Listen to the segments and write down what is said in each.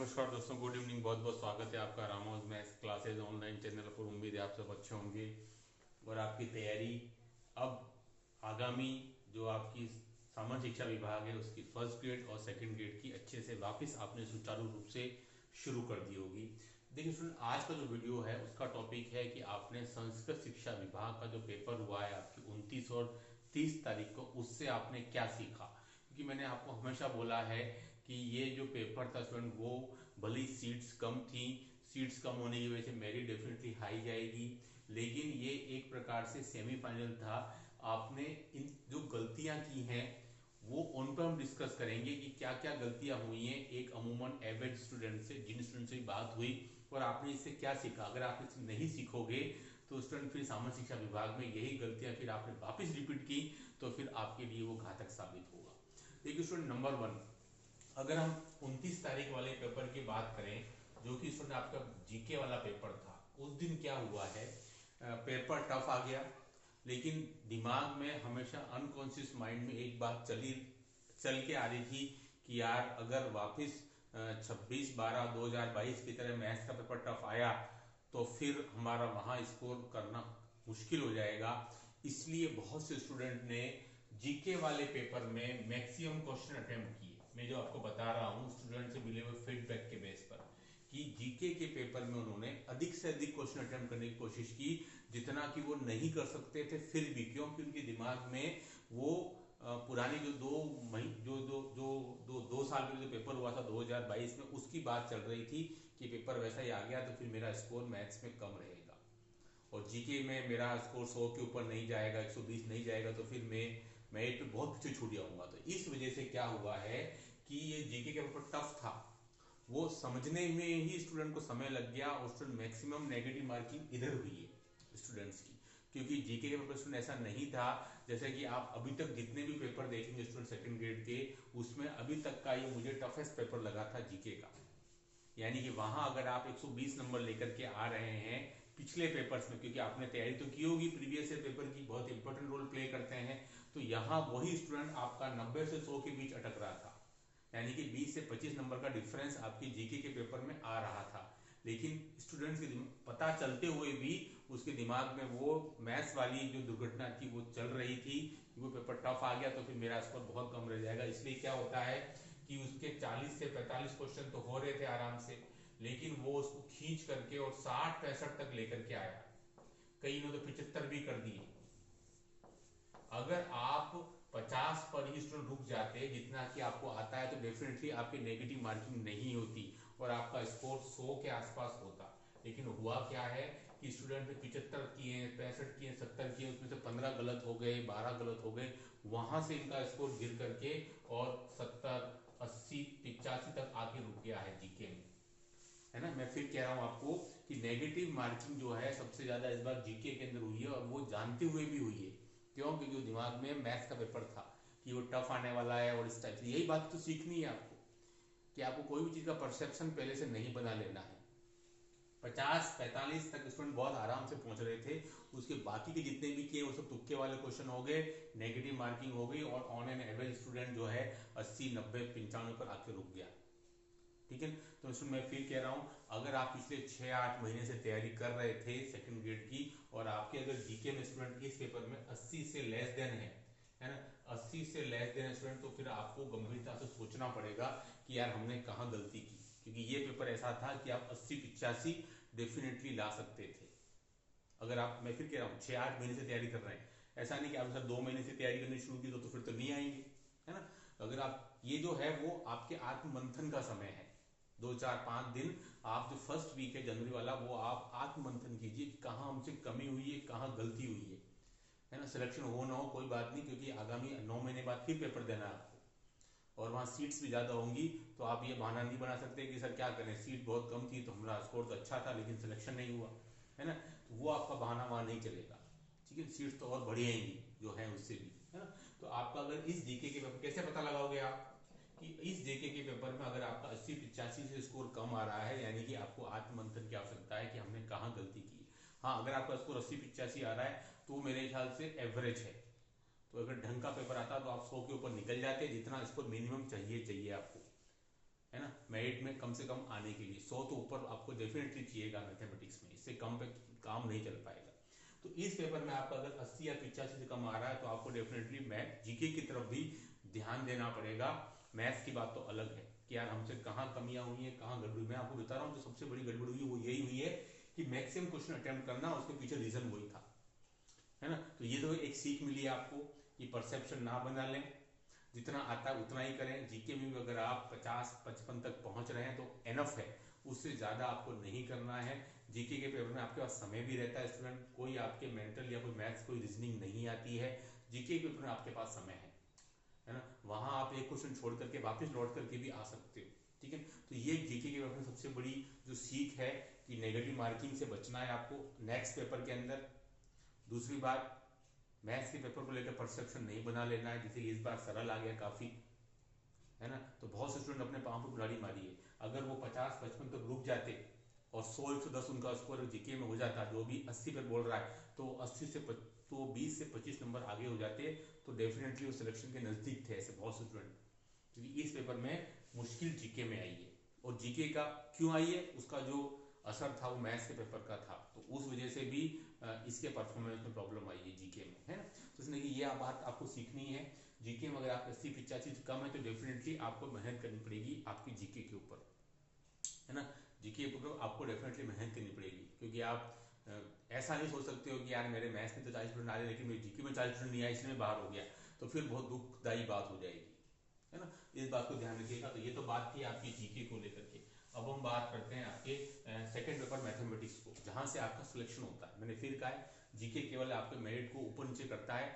नमस्कार दोस्तों, good evening. बहुत बहुत स्वागत है आपका रामाउस मैथ्स क्लासेज ऑनलाइन चैनल पर। उम्मीद है आप सब अच्छे होंगे और आपकी तैयारी अब आगामी जो आपकी सामान्य शिक्षा विभाग है उसकी फर्स्ट ग्रेड और सेकंड ग्रेड की अच्छे से वापस आपने सुचारू रूप से शुरू कर दी होगी। देखिए स्टूडेंट, आज का जो वीडियो है उसका टॉपिक है कि आपने संस्कृत शिक्षा विभाग का जो पेपर हुआ है आपकी 29 और 30 तारीख को, उससे आपने क्या सीखा। क्योंकि मैंने आपको हमेशा बोला है कि ये जो पेपर था स्टूडेंट, वो भली सीट्स कम थी, सीट्स कम होने की वजह से मेरिट डेफिनेटली हाई जाएगी, लेकिन ये एक प्रकार से सेमीफाइनल था। आपने इन जो गलतियां की हैं वो उन पर हम डिस्कस करेंगे कि क्या क्या गलतियां हुई हैं एक अमूमन एवरेज स्टूडेंट से, जिन स्टूडेंट से बात हुई, और आपने इससे क्या सीखा। अगर आप इससे नहीं सीखोगे तो स्टूडेंट फिर सामान्य शिक्षा विभाग में यही गलतियां फिर आपने वापस रिपीट की तो फिर आपके लिए वो घातक साबित होगा। देखिए स्टूडेंट, नंबर वन, अगर हम 29 तारीख वाले पेपर की बात करें जो कि स्टूडेंट आपका जीके वाला पेपर था, उस दिन क्या हुआ है, पेपर टफ आ गया, लेकिन दिमाग में हमेशा अनकॉन्शियस माइंड में एक बात चल के आ रही थी कि यार अगर वापस 26/12/2022 की तरह मैथ्स का पेपर टफ आया तो फिर हमारा वहां स्कोर करना मुश्किल हो जाएगा। इसलिए बहुत से स्टूडेंट ने जीके वाले पेपर में मैक्सिमम क्वेश्चन अटेम्प्ट किए। मैं जो आपको बता रहा हूँ स्टूडेंट से मिले हुए फीडबैक के बेस पर कि जीके के पेपर में उन्होंने अधिक से अधिक क्वेश्चन अटेम्प्ट करने की कोशिश की, जितना कि वो नहीं कर सकते थे फिर भी, क्योंकि उनके दिमाग में वो पुरानी जो दो मही जो दो जो दो दो साल पहले जो पेपर हुआ था 2022 में, उसकी बात चल रही थी कि पेपर वैसा ही आ गया तो फिर मेरा स्कोर मैथ्स में कम रहेगा और जीके में मेरा स्कोर 100 के ऊपर नहीं जाएगा, 120 नहीं जाएगा, तो फिर मैं एक तो बहुत पीछे छूट जाऊंगा। तो इस वजह से क्या हुआ है कि ये जीके का पेपर टफ था, वो समझने में ही स्टूडेंट को समय लग गया और स्टूडेंट मैक्सिमम नेगेटिव मार्किंग इधर हुई है स्टूडेंट्स की। क्योंकि जीके के पेपर स्टूडेंट ऐसा नहीं था, जैसे कि आप अभी तक जितने भी पेपर देखेंगे स्टूडेंट सेकंड ग्रेड के, उसमें अभी तक का ये मुझे टफेस्ट पेपर लगा था जीके का। यानी कि वहां अगर आप 120 नंबर लेकर के आ रहे हैं पिछले पेपर्स में, क्योंकि आपने तैयारी तो की होगी प्रीवियस ईयर पेपर की, बहुत इंपॉर्टेंट रोल प्ले करते हैं, तो यहाँ वही स्टूडेंट आपका 90 से 100 के बीच अटक रहा था। यानी कि 20 से 25 नंबर का डिफरेंस आपकी जीके के पेपर में आ रहा था, लेकिन स्टूडेंट्स के पता चलते हुए भी उसके दिमाग में वो मैथ्स वाली जो दुर्घटना थी वो चल रही थी कि वो पेपर टफ आ गया तो फिर मेरा स्कोर बहुत कम रह जाएगा। इसलिए क्या होता है कि उसके 40 से 45 क्वेश्चन तो हो रहे थे आराम से, लेकिन वो उसको खींच करके और 60-65 तक लेकर के आया। कई ने तो 75 भी कर दिए। अगर आप 50 पर ही स्टूडेंट रुक जाते जितना कि आपको आता है तो डेफिनेटली आपकी नेगेटिव मार्किंग नहीं होती और आपका स्कोर 100 के आसपास होता। लेकिन हुआ क्या है कि स्टूडेंट ने 75 किए, 65 किए, 70 किए, उसमें से 15 गलत हो गए, 12 गलत हो गए, वहां से इनका स्कोर गिर करके और 70, 80, 85 तक आके रुक गया है जीके में, है ना। मैं फिर कह रहा हूं आपको कि नेगेटिव मार्किंग जो है सबसे ज्यादा इस बार जीके के अंदर हुई है और वो जानते हुए भी हुई है। क्यों? क्योंकि दिमाग में मैथ्स का पेपर था कि वो टफ आने वाला है और इस टाइप से। यही बात तो सीखनी है आपको कि आपको कोई भी चीज का परसेप्शन पहले से नहीं बना लेना है। 50-45 तक स्टूडेंट बहुत आराम से पहुंच रहे थे, उसके बाकी के जितने भी किए वो सब तुक्के वाले क्वेश्चन हो गए, नेगेटिव मार्किंग हो गई और ऑन एन एवरेज स्टूडेंट जो है 80, 90, 95 पर आके रुक गया। ठीक है, तो इसमें मैं फिर कह रहा हूं, अगर आप पिछले 6-8 महीने से तैयारी कर रहे थे सेकंड ग्रेड की और आपके अगर जीके में स्टूडेंट इस पेपर में 80 से लेस देन है ना, 80 से लेस देन स्टूडेंट, तो फिर आपको गंभीरता से सोचना पड़ेगा कि यार हमने कहाँ गलती की। क्योंकि ये पेपर ऐसा था कि आप 80-85 डेफिनेटली ला सकते थे अगर आप, मैं फिर कह रहा हूँ 6-8 महीने से तैयारी कर रहे हैं। ऐसा नहीं कि आप सर 2 महीने से तैयारी करनी शुरू की तो फिर तो नहीं आएंगे, है ना। अगर आप, ये जो है वो आपके आत्ममंथन का समय है, 2-4-5 दिन आप जो फर्स्ट वीक है जनवरी वाला, वो आप आत्ममंथन कीजिए कि कहाँ हमसे कमी हुई है, कहाँ गलती हुई है ना। सिलेक्शन हो ना हो कोई बात नहीं, क्योंकि आगामी 9 महीने बाद फिर पेपर देना है आपको और वहाँ सीट्स भी ज्यादा होंगी, तो आप ये बहाना नहीं बना सकते कि सर क्या करें, सीट बहुत कम थी तो हमारा स्कोर तो अच्छा था लेकिन सिलेक्शन नहीं हुआ, है ना। तो वो आपका बहाना वहां नहीं चलेगा। ठीक है, सीट्स तो और बढ़ जाएंगी जो है उससे भी, है ना। तो आपका अगर इस जीके के पेपर कैसे पता लगाओगे आप कि इस जेके के पेपर में अगर आपका 80-85 से स्कोर कम आ रहा है, यानी कि आपको आत्ममंथन की आवश्यकता है कि हमने कहाँ गलती की। हाँ, अगर आपका स्कोर 80-85 आ रहा है तो मेरे ख्याल से एवरेज है, तो अगर ढंग का पेपर आता तो आप 100 के ऊपर निकल जाते, जितना स्कोर मिनिमम चाहिए आपको, है ना, मेरिट में कम से कम आने के लिए 100 तो ऊपर आपको डेफिनेटली चाहिएगा मैथमेटिक्स में, इससे कम पे काम नहीं चल पाएगा। तो इस पेपर में आपका अगर 80 या 85 से कम आ रहा है तो आपको डेफिनेटली मैथ जीके की तरफ भी ध्यान देना पड़ेगा। मैथ्स की बात तो अलग है कि यार हमसे कहाँ कमियां हुई है, कहाँ गड़बड़ी। मैं आपको बता रहा हूँ जो सबसे बड़ी गड़बड़ी हुई वो यही हुई है कि मैक्सिमम क्वेश्चन अटेम्प्ट करना, उसके पीछे रीजन वही था, है ना। तो ये तो एक सीख मिली है आपको कि परसेप्शन ना बना लें, जितना आता है उतना ही करें। जीके में भी अगर आप 50-55 तक पहुंच रहे हैं तो एनफ है, उससे ज़्यादा आपको नहीं करना है। जीके के पेपर में आपके पास समय भी रहता है स्टूडेंट, कोई आपके मेंटल या कोई मैथ्स कोई रीजनिंग नहीं आती है, जीके के पेपर में आपके पास समय है ना। वहाँ आप एक क्वेश्चन छोड़ करके वापस लौट करके भी आ सकते हो, ठीक है। तो ये जीके के पेपर में सबसे बड़ी जो सीख है कि नेगेटिव मार्किंग से बचना है आपको नेक्स्ट पेपर के अंदर। दूसरी बात, मैथ्स के पेपर को लेकर परसेप्शन नहीं बना लेना है, जैसे इस बार सरल आ गया काफ़ी, है ना। तो बहुत से स्टूडेंट अपने पाँव पर कुल्हाड़ी मारी है। अगर वो 50-55 तक रुक जाते और 100-110 उनका स्कोर जीके में हो जाता, जो भी 80 पर बोल रहा है, तो 20 से 25 नंबर आगे हो जाते, तो डेफिनेटली वो सिलेक्शन के नज़दीक थे ऐसे बहुत से स्टूडेंट। क्योंकि इस पेपर में मुश्किल जीके में आई है, और जीके का क्यों आई है, उसका जो असर था वो मैथ्स के पेपर का था, तो उस वजह से भी इसके परफॉर्मेंस में प्रॉब्लम आई है जीके में, है ना। तो इसलिए कि ये बात आपको सीखनी है। जीके में अगर आप 80-85 कम है तो डेफिनेटली आपको मेहनत करनी पड़ेगी आपकी जीके के ऊपर, है ना। जीके के ऊपर आपको डेफिनेटली मेहनत करनी पड़ेगी, क्योंकि आप ऐसा नहीं सोच सकते हो कि यार मेरे मैथ्स में तो 40 स्टूडेंट आ रहे लेकिन मेरे जीके में 40 स्टूडेंट नहीं आया इसलिए मैं बाहर हो गया, तो फिर बहुत दुखदायी बात हो जाएगी, है ना। इस बात को ध्यान रखिएगा। तो ये तो बात थी आपकी जीके को लेकर के। अब हम बात करते हैं आपके सेकंड पेपर मैथमेटिक्स को, जहां से आपका सिलेक्शन होता है। मैंने फिर कहा है जीके केवल आपके मेरिट को ऊपर नीचे करता है,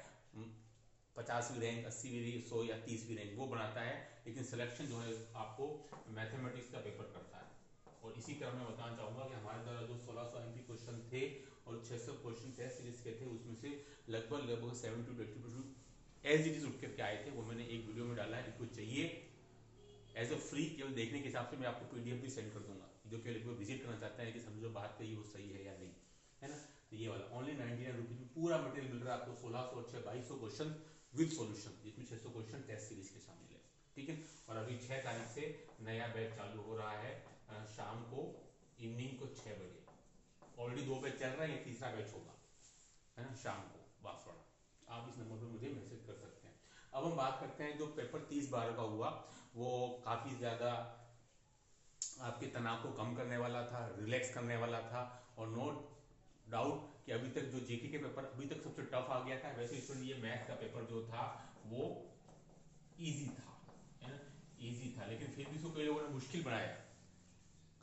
50वीं रैंक, 80वीं रैंक, 100 या 30वीं रैंक वो बनाता है, लेकिन सिलेक्शन जो है आपको मैथमेटिक्स का पेपर करता है। और इसी क्रम में बताना चाहूँगा कि हमारे द्वारा जो 1600 एमपी क्वेश्चन थे और 600 क्वेश्चन टेस्ट सीरीज के थे, उसमें से लगभग 70 to 80% एज इट इज उठ करके आए थे। वो मैंने एक वीडियो में डाला है, जिसको चाहिए एज अ फ्री केवल देखने के हिसाब से मैं आपको पीडीएफ भी सेंड कर दूंगा, जो केवल विजिट करना चाहते हैं कि समझो जो बात कही वो सही है या नहीं, है ना। तो ये वाला ओनली 99 रुपीज में पूरा मटेरियल मिल रहा है आपको, 1600 अच्छे 2200 क्वेश्चन विद सॉल्यूशन, जिसमें 600 क्वेश्चन टेस्ट सीरीज के शामिल है, ठीक है। और अभी 6 तारीख से नया बैच चालू हो रहा है, शाम को इवनिंग को 6 बजे। ऑलरेडी 2 बैच चल रहा है, ये तीसरा बैच होगा, है ना, शाम को बांसवाड़ा। आप इस नंबर पर मुझे मैसेज कर सकते हैं। अब हम बात करते हैं जो पेपर 30/12 का हुआ, वो काफ़ी ज़्यादा आपके तनाव को कम करने वाला था, रिलैक्स करने वाला था, और नो डाउट कि अभी तक जो जीके के पेपर अभी तक सबसे टफ आ गया था, वैसे इसमें ये मैथ का पेपर जो था वो इजी था, है ना, इजी था। लेकिन फिर भी इसको कई लोगों ने मुश्किल बनाया,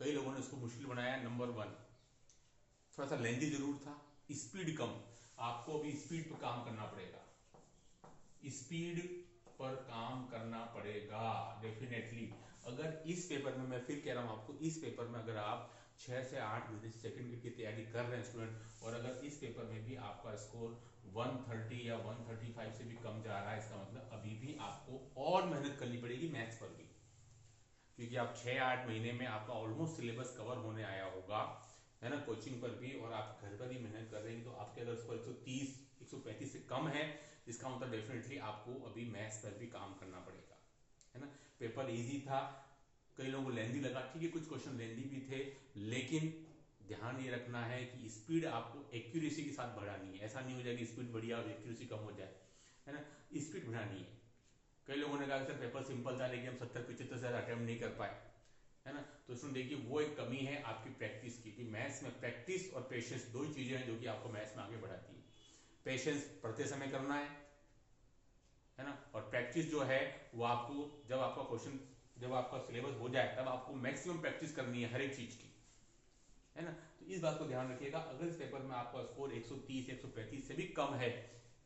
कई लोगों ने इसको मुश्किल बनाया। नंबर 1, थोड़ा सा लेंदी जरूर था, स्पीड कम, आपको अभी स्पीड पर काम करना पड़ेगा, स्पीड पर काम करना पड़ेगा डेफिनेटली। अगर इस पेपर में, मैं फिर कह रहा हूं आपको, इस पेपर में अगर आप 6 से 8 महीने से सेकंड की तैयारी कर रहे हैं स्टूडेंट, और अगर इस पेपर में भी आपका स्कोर 130 या 135 से भी कम जा रहा है, इसका मतलब अभी भी आपको और मेहनत करनी पड़ेगी मैथ्स पर भी, क्योंकि आप 6-8 महीने में आपका ऑलमोस्ट सिलेबस कवर होने आया होगा, है ना, कोचिंग पर भी, और आप घर पर ही मेहनत कर रहे हैं। तो आपके अगर स्कोर 130 135 से कम है, इसका मतलब डेफिनेटली आपको अभी मैथ्स पर भी काम करना पड़ेगा, है ना। पेपर इजी था, कई लोगों को लेंदी लगा, ठीक है, कुछ क्वेश्चन लेंदी भी थे, लेकिन ध्यान ये रखना है कि स्पीड आपको एक्यूरेसी के साथ बढ़ानी है। ऐसा नहीं हो जाए कि स्पीड बढ़िया और एक्यूरेसी कम हो जाए, है ना, स्पीड बढ़ानी है। कई लोगों ने कहा कि सर पेपर सिंपल था लेकिन हम 70-75 से अटेम्प्ट नहीं कर पाए, है ना। तो इसमें देखिए वो एक कमी है आपकी प्रैक्टिस की, कि मैथ्स में प्रैक्टिस और पेशेंस दो ही चीजें हैं जो कि आपको मैथ्स में आगे बढ़ाती है। पेशेंस पढ़ते समय करना है ना, और प्रैक्टिस जो है वो आपको जब आपका क्वेश्चन, जब आपका सिलेबस हो जाए तब आपको मैक्सिमम प्रैक्टिस करनी है हर एक चीज की, है ना। तो इस बात को ध्यान रखिएगा। अगर इस पेपर में आपका स्कोर 130 135 से भी कम है,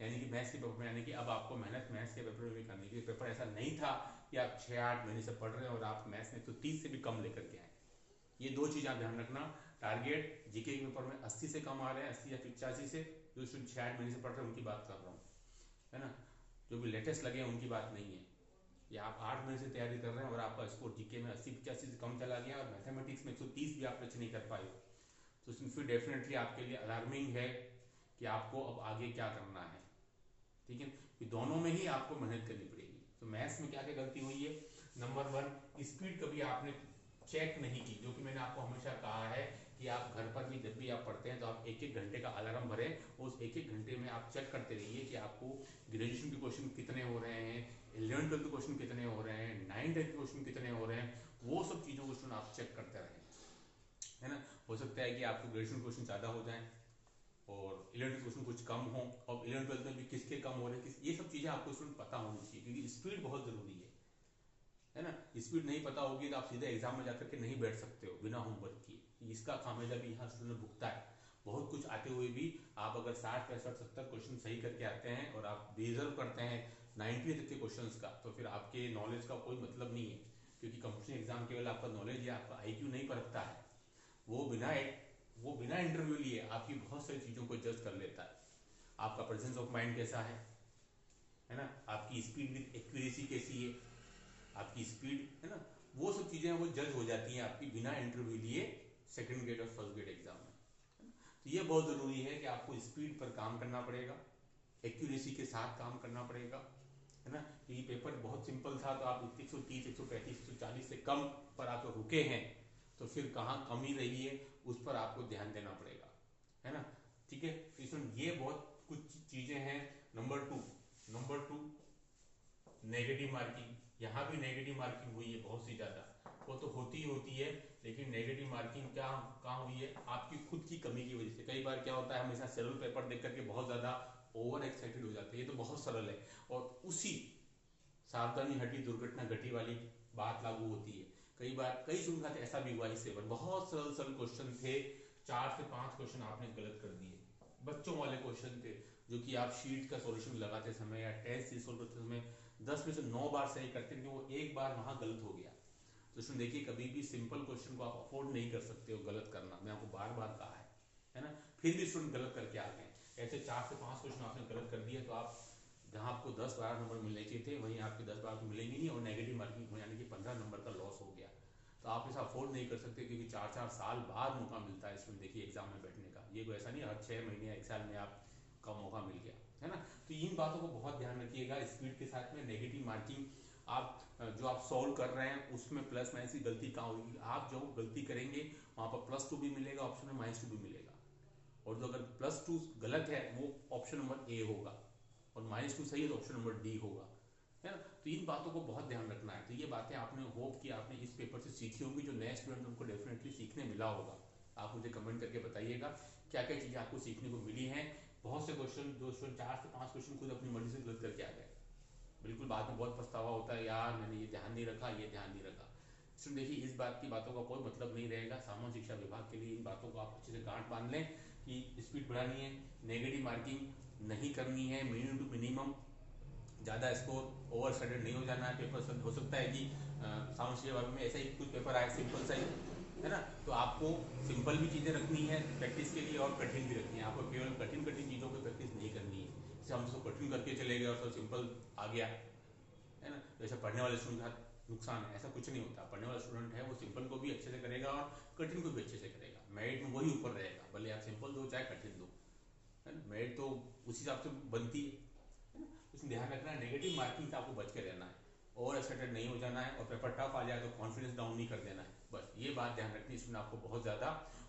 यानी कि मैथ्स के पेपर में, यानी कि अब आपको मेहनत मैथ्स के पेपर में भी करनी है। पेपर ऐसा नहीं था कि आप 6-8 महीने से पढ़ रहे हैं और आप मैथ्स में 130 से भी कम लेकर के आए। ये दो चीज़ आप ध्यान रखना। टारगेट जीके के पेपर में 80 से कम आ रहे हैं, 80 या 85 से, जो स्टूडेंट 6-8 महीने से पढ़ रहे हैं उनकी बात कर रहा हूँ, है ना। जो भी लेटेस्ट लगे हैं उनकी बात नहीं है। या आप 8 महीने से तैयारी कर रहे हैं और आपका स्कोर जीके में 80-85 से कम चला गया और मैथमेटिक्स में 130 भी आप टच नहीं कर पाए, तो इसमें फिर डेफिनेटली आपके लिए अलार्मिंग है कि आपको अब आगे क्या करना है, ठीक है। कि दोनों में ही आपको मेहनत करनी पड़ेगी। तो मैथ्स में क्या क्या गलती हुई है, नंबर 1, स्पीड कभी आपने चेक नहीं की, जो कि मैंने आपको हमेशा कहा है कि आप घर पर भी जब भी आप पढ़ते हैं तो आप 1-1 घंटे का अलार्म भरें, उस 1-1 घंटे में आप चेक करते रहिए कि आपको ग्रेजुएशन के क्वेश्चन कितने हो रहे हैं, 11th-12th के क्वेश्चन कितने हो रहे हैं, 9th-10th के क्वेश्चन कितने हो रहे हैं, वो सब चीज़ों को स्टूडेंट आप चेक करते रहें, है ना। हो सकता है कि आपको ग्रेजुएशन क्वेश्चन ज़्यादा हो जाए और 11th क्वेश्चन कुछ कम हो, और 11th-12th में भी किसके कम हो रहे हैं, ये सब चीज़ें आपको स्टूडेंट पता होनी चाहिए, क्योंकि स्पीड बहुत ज़रूरी है ना। स्पीड नहीं पता होगी तो आप सीधे एग्जाम में जाकर के नहीं बैठ सकते हो बिना होमवर्क किए, इसका खामियाजा भी यहाँ स्टूडेंट भुगता है। बहुत कुछ आते हुए भी आप अगर 60-65-70 क्वेश्चन सही करके आते हैं और आप डिजर्व करते हैं 90 तक के क्वेश्चंस का, तो फिर आपके नॉलेज का कोई मतलब नहीं है, क्योंकि कंपटीशन एग्जाम केवल आपका नॉलेज या आपका आईक्यू नहीं परखता है, वो बिना इंटरव्यू लिए आपकी बहुत सारी चीज़ों को जज कर लेता है। आपका प्रेजेंस ऑफ माइंड कैसा है ना, आपकी स्पीड विद एक्यूरेसी कैसी है, आपकी स्पीड, है ना, वो सब चीज़ें वो जज हो जाती हैं आपकी बिना इंटरव्यू लिए सेकंड ग्रेड और फर्स्ट ग्रेड एग्जाम में। तो ये बहुत ज़रूरी है कि आपको स्पीड पर काम करना पड़ेगा, एक्यूरेसी के साथ काम करना पड़ेगा, है ना। ये पेपर बहुत सिंपल था तो आप 130, 135, 140 से कम पर आप रुके हैं, तो फिर कहाँ कमी रही है उस पर आपको ध्यान देना पड़ेगा, है ना। ठीक है, तो इसमें ये बहुत कुछ चीज़ें हैं। नंबर टू नेगेटिव मार्किंग, यहाँ भी नेगेटिव मार्किंग हुई है बहुत सी ज़्यादा, वो तो होती ही होती है, लेकिन नेगेटिव मार्किंग क्या कहाँ हुई है, आपकी खुद की कमी की वजह से। कई बार क्या होता है, हमेशा सरल पेपर देख करके बहुत ज़्यादा ओवर एक्साइटेड हो जाते हैं, ये तो बहुत सरल है, और उसी सावधानी हटी दुर्घटना घटी वाली बात लागू होती है। कई बार कई स्टूडेंट ऐसा भी हुआ इससे, बहुत सरल सरल क्वेश्चन थे, 4 से 5 क्वेश्चन आपने गलत कर दिए, बच्चों वाले क्वेश्चन थे, जो कि आप शीट का सॉल्यूशन लगाते समय या टेस्ट सोल्व करते समय 10 में से 9 बार सही करते हैं, वो एक बार वहां गलत हो गया। तो इसमें देखिए, कभी भी सिंपल क्वेश्चन को आप अफोर्ड नहीं कर सकते हो गलत करना, मैं आपको बार बार कहा है ना। फिर भी स्टूडेंट गलत करके आ गए, ऐसे 4 से 5 क्वेश्चन आपने गलत कर दिया, तो आप जहां आपको 10-12 नंबर मिलने चाहिए थे, वहीं आपके 10-12 मिलेंगे नहीं, और नेगेटिव मार्किंग हो, यानी कि 15 नंबर का लॉस हो गया। तो आप इसे अफोर्ड नहीं कर सकते, क्योंकि 4-4 साल बाद मौका मिलता है इसमें, देखिए एग्जाम में बैठने का, ये कोई ऐसा नहीं हर 6 महीने 1 साल में आपका मौका मिल गया, है ना। तो इन बातों को बहुत ध्यान रखिएगा। स्पीड के साथ में नेगेटिव मार्किंग, आप जो आप सॉल्व कर रहे हैं उसमें प्लस माइनस की गलती कहाँ होगी, आप जो गलती करेंगे वहाँ पर +2 भी मिलेगा, ऑप्शन में -2 भी मिलेगा, और जो अगर +2 गलत है वो ऑप्शन नंबर ए होगा, और -2 सही है तो ऑप्शन नंबर डी होगा, है ना। तो इन बातों को बहुत ध्यान रखना है। तो ये बातें आपने होप कि आपने इस पेपर से सीखी होंगी, जो नए स्टूडेंट उनको डेफिनेटली सीखने मिला होगा। आप मुझे कमेंट करके बताइएगा क्या क्या चीज़ें आपको सीखने को मिली हैं। बहुत से क्वेश्चन जो 4 से 5 क्वेश्चन खुद अपनी मर्जी से गलत करके आ गए, बिल्कुल बाद में बहुत पछतावा होता है, यार मैंने ये ध्यान नहीं रखा, ये ध्यान नहीं रखा। इसमें देखिए, इस बात की बातों का कोई मतलब नहीं रहेगा। सामान्य शिक्षा विभाग के लिए इन बातों को आप अच्छे से गांठ बांध लें कि स्पीड बढ़ानी है, नेगेटिव मार्किंग नहीं करनी है, मिनिमम टू मिनिमम, ज़्यादा स्कोर ओवर स्टडीड नहीं हो जाना है। पेपर हो सकता है कि सामान्य शिक्षा विभाग में ऐसा ही कुछ पेपर आए सिंपल सा ही, है ना। तो आपको सिंपल भी चीज़ें रखनी है प्रैक्टिस के लिए, और कठिन भी रखनी है। आपको केवल कठिन कठिन चीज़ों की प्रैक्टिस नहीं करनी है, जैसे हम उसको कठिन करके चले गए और तो सिंपल आ गया, है ना। जैसे पढ़ने वाले स्टूडेंट का नुकसान है, ऐसा कुछ नहीं होता। पढ़ने वाला स्टूडेंट है वो सिंपल को भी अच्छे से करेगा और कठिन को भी अच्छे से करेगा, मेरिट में वही ऊपर रहेगा, भले आप सिंपल दो चाहे कठिन दो, है ना। मेरिट तो उसी हिसाब से बनती है ना। उसमें ध्यान रखना है, नेगेटिव मार्किंग से आपको बच के रहना है, ओवर एक्साइटेड नहीं हो जाना है, और पेपर टफ आ जाए तो कॉन्फिडेंस डाउन नहीं कर देना है, बस ये बात ध्यान रखनी है इसमें आपको बहुत ज़्यादा।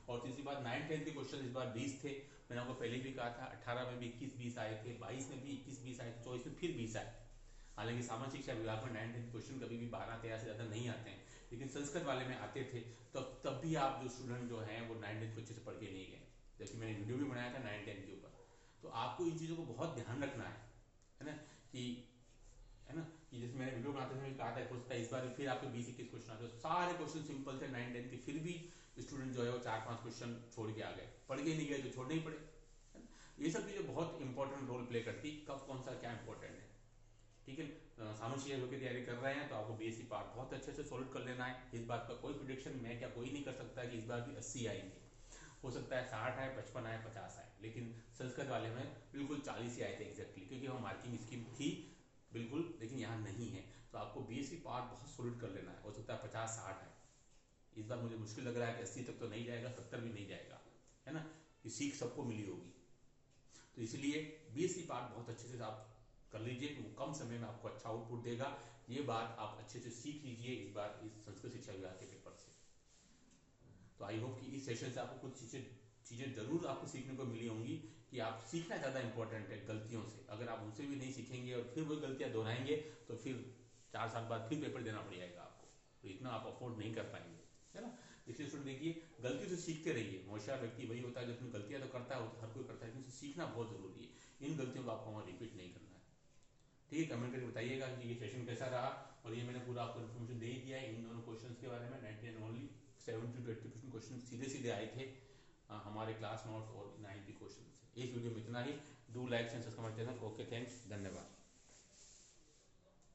और तीसरी बात, 9th-10th के क्वेश्चन इस बार 20 थे, मैंने आपको पहले भी कहा था। 18 में भी 21-20 आए थे, 22 में भी 21-20 आए थे, 24 में फिर 20 आए। हालांकि सामान्य शिक्षा विभाग में 9th-10th क्वेश्चन कभी भी 12-13 से ज़्यादा नहीं आते हैं, लेकिन संस्कृत वाले में आते थे। तब भी आप जो स्टूडेंट जो हैं वो 9th-10th को अच्छे से पढ़ के नहीं गए, जबकि मैंने वीडियो भी बनाया था 9th-10th के ऊपर। तो आपको इन चीज़ों को बहुत ध्यान रखना है ना, कि है ना, कि जैसे मैंने वीडियो बनाते समय कहा था, कुछ था इस बार फिर आपके 20-21 क्वेश्चन आते, सारे क्वेश्चन सिंपल थे 9th-10th के, फिर भी स्टूडेंट जो है वो 4-5 क्वेश्चन छोड़ के आ गए, पढ़ के नहीं गए तो छोड़ने ही पड़े, है ना। ये सब चीज़ें बहुत इंपॉर्टेंट रोल प्ले करती, कब कौन सा क्या इंपॉर्टेंट है, ठीक है। सामान्य शिक्षा की तैयारी कर रहे हैं तो आपको बीएससी पार्ट बहुत अच्छे से सॉल्व कर लेना है। इस बात का कोई प्रिडिक्शन मैं क्या कोई नहीं कर सकता कि इस बार भी 80 आएंगे, हो सकता है 60 आए, 55 आए, 50 आए, लेकिन संस्कृत वाले में बिल्कुल 40 ही आए थे एग्जैक्टली, क्योंकि वहाँ मार्किंग स्कीम थी बिल्कुल, लेकिन यहाँ नहीं है। तो आपको बीएससी पार्ट बहुत सॉलिड कर लेना है, हो सकता है 50-60 है। इस बार मुझे मुश्किल लग रहा है कि 80 तक तो नहीं जाएगा, 70 भी नहीं जाएगा, है ना, कि सीख सबको मिली होगी। तो इसलिए बीएससी पार्ट बहुत अच्छे से आप कर लीजिए, तो वो कम समय में आपको अच्छा आउटपुट देगा। ये बात आप अच्छे से सीख लीजिए इस बार इस संस्कृत शिक्षा विभाग के पेपर से। तो आई होप कि इस सेशन से आपको कुछ चीज़ें जरूर आपको सीखने को मिली होंगी कि आप सीखना ज़्यादा इंपॉर्टेंट है गलतियों से। अगर आप उनसे भी नहीं सीखेंगे और फिर वही गलतियाँ दोहराएंगे तो फिर 4 साल बाद फिर पेपर देना पड़ जाएगा आपको, तो इतना आप अफोर्ड नहीं कर पाएंगे, है ना। इसलिए स्टूडेंट देखिए, गलती से सीखते रहिए। होशियार व्यक्ति वही होता है जो अपनी गलतियाँ तो करता है, वो तो हर कोई करता है, लेकिन सीखना बहुत जरूरी है। इन गलतियों को आपको वहाँ रिपीट नहीं करना है। ठीक है, कमेंट करके बताइएगा कि ये सेशन कैसा रहा। और ये मैंने पूरा आपको इन्फॉर्मेशन दे ही दिया है इन दोनों क्वेश्चंस के बारे में। 90 एंड ओनली 70 to 80% क्वेश्चन सीधे सीधे आए थे हमारे क्लास नोट्स और 90 क्वेश्चन से। इस वीडियो में इतना ही। Do like and subscribe channel. Okay, thanks, धन्यवाद।